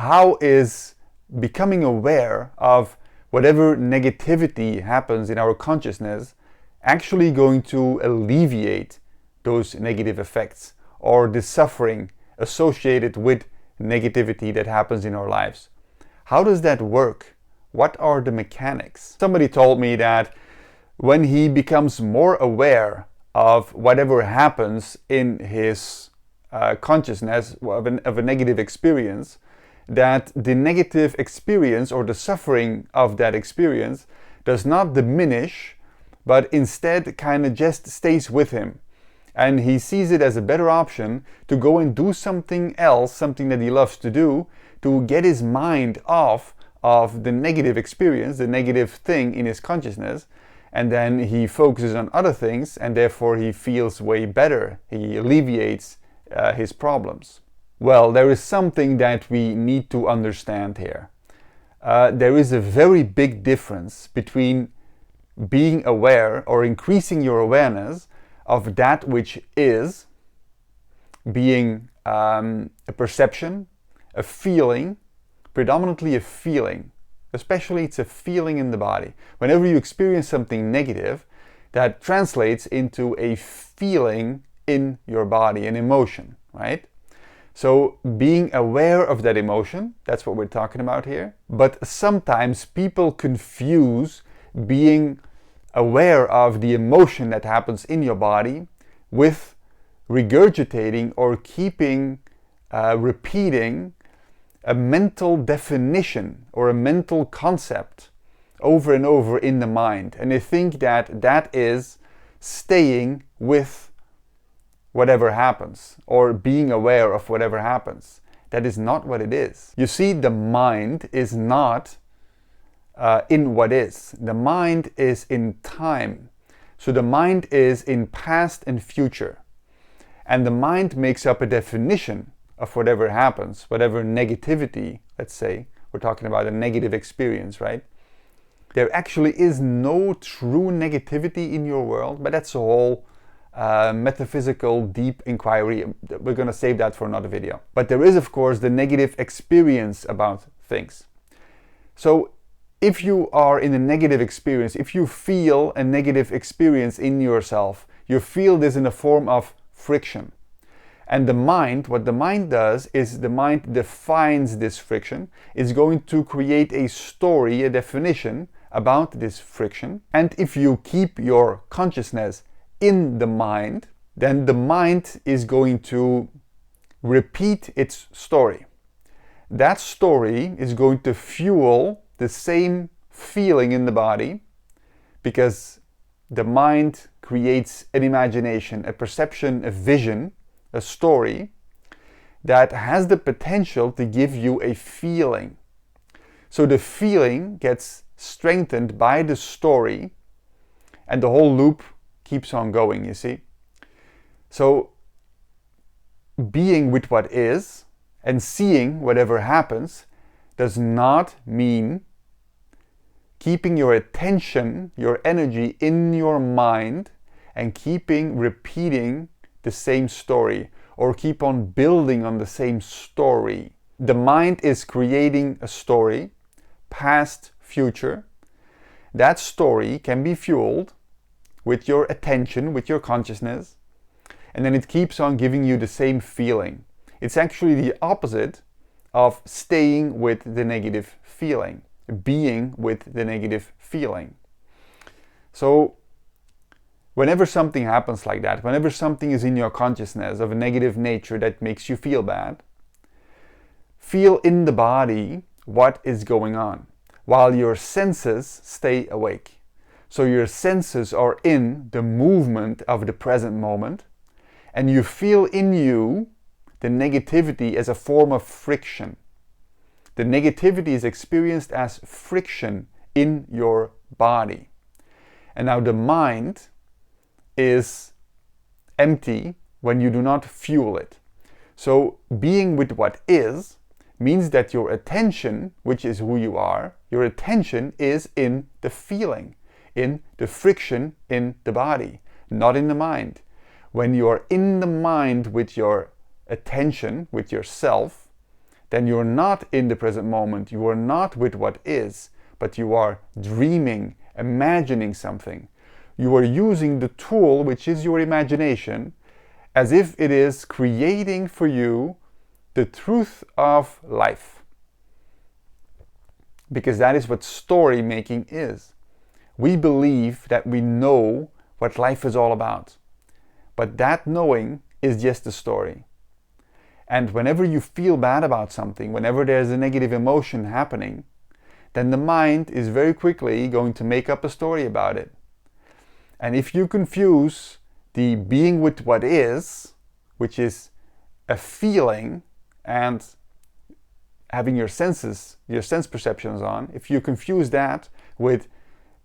How is becoming aware of whatever negativity happens in our consciousness actually going to alleviate those negative effects or the suffering associated with negativity that happens in our lives? How does that work? What are the mechanics? Somebody told me that when he becomes more aware of whatever happens in his consciousness of a negative experience, that the negative experience or the suffering of that experience does not diminish, but instead kind of just stays with him. And he sees it as a better option to go and do something else, something that he loves to do, to get his mind off of the negative experience, the negative thing in his consciousness, and then he focuses on other things, and therefore he feels way better. He alleviates his problems. Well, there is something that we need to understand here. There is a very big difference between being aware or increasing your awareness of that which is, being a perception, a feeling, predominantly a feeling. Especially it's a feeling in the body. Whenever you experience something negative, that translates into a feeling in your body, an emotion, right? So being aware of that emotion, that's what we're talking about here. But sometimes people confuse being aware of the emotion that happens in your body with regurgitating or keeping repeating a mental definition or a mental concept over and over in the mind. And they think that that is staying with whatever happens or being aware of whatever happens. That is not what it is. You see, the mind is not in what is. The mind is in time. So the mind is in past and future. And the mind makes up a definition of whatever happens, whatever negativity, let's say, we're talking about a negative experience, right? There actually is no true negativity in your world, but that's a whole metaphysical deep inquiry. We're going to save that for another video. But there is, of course, the negative experience about things. So if you are in a negative experience, if you feel a negative experience in yourself, you feel this in a form of friction. And the mind, what the mind does is the mind defines this friction. It's going to create a story, a definition about this friction. And if you keep your consciousness in the mind, then the mind is going to repeat its story. That story is going to fuel the same feeling in the body because the mind creates an imagination, a perception, a vision, a story that has the potential to give you a feeling. So the feeling gets strengthened by the story and the whole loop keeps on going, you see. So being with what is and seeing whatever happens does not mean keeping your attention, your energy in your mind and keeping repeating the same story or keep on building on the same story. The mind is creating a story, past, future. That story can be fueled with your attention, with your consciousness, and then it keeps on giving you the same feeling. It's actually the opposite of staying with the negative feeling, being with the negative feeling. So whenever something happens like that, whenever something is in your consciousness of a negative nature that makes you feel bad, feel in the body what is going on while your senses stay awake. So your senses are in the movement of the present moment and you feel in you the negativity as a form of friction. The negativity is experienced as friction in your body. And now the mind is empty when you do not fuel it. So being with what is means that your attention, which is who you are, your attention is in the feeling, in the friction in the body, not in the mind. When you are in the mind with your attention, with yourself, then you're not in the present moment, you are not with what is, but you are dreaming, imagining something. You are using the tool, which is your imagination, as if it is creating for you the truth of life. Because that is what story making is. We believe that we know what life is all about. But that knowing is just a story. And whenever you feel bad about something, whenever there's a negative emotion happening, then the mind is very quickly going to make up a story about it. And if you confuse the being with what is, which is a feeling, and having your sense perceptions on, if you confuse that with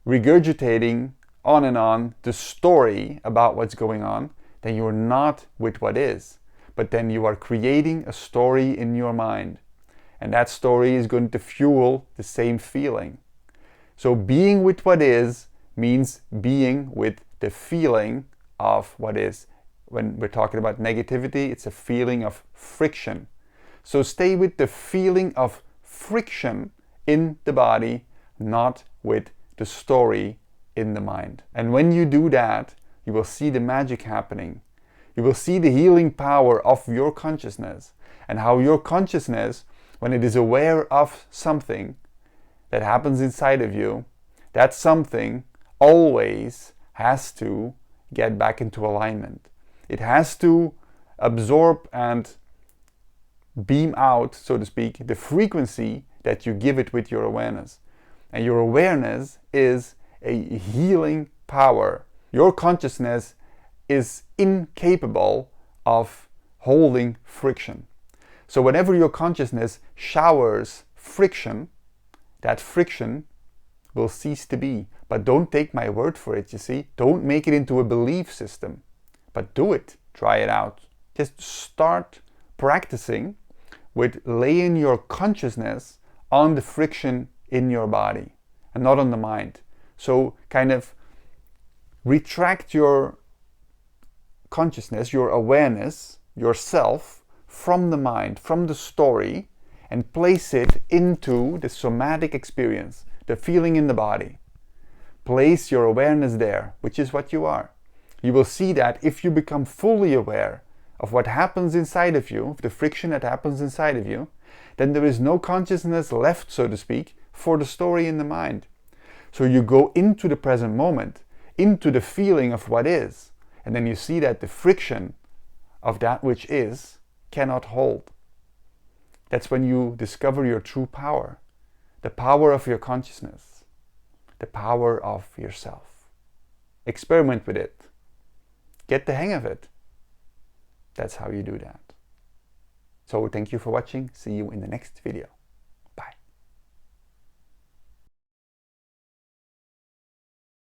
regurgitating on and on the story about what's going on, then you're not with what is. But then you are creating a story in your mind. And that story is going to fuel the same feeling. So being with what is means being with the feeling of what is. When we're talking about negativity, it's a feeling of friction. So stay with the feeling of friction in the body, not with the story in the mind. And when you do that, you will see the magic happening. You will see the healing power of your consciousness, and how your consciousness, when it is aware of something that happens inside of you, that something always has to get back into alignment. It has to absorb and beam out, so to speak, the frequency that you give it with your awareness. And your awareness is a healing power. Your consciousness is incapable of holding friction. So whenever your consciousness showers friction, that friction will cease to be. But don't take my word for it, you see. Don't make it into a belief system. But do it. Try it out. Just start practicing with laying your consciousness on the friction in your body and not on the mind. So kind of retract your consciousness, your awareness, yourself from the mind, from the story, and place it into the somatic experience, the feeling in the body. Place your awareness there, which is what you are. You will see that if you become fully aware of what happens inside of you, of the friction that happens inside of you, then there is no consciousness left, so to speak, for the story in the mind. So you go into the present moment, into the feeling of what is, and then you see that the friction of that which is cannot hold. That's when you discover your true power, the power of your consciousness, the power of yourself. Experiment with it. Get the hang of it. That's how you do that. So thank you for watching. See you in the next video.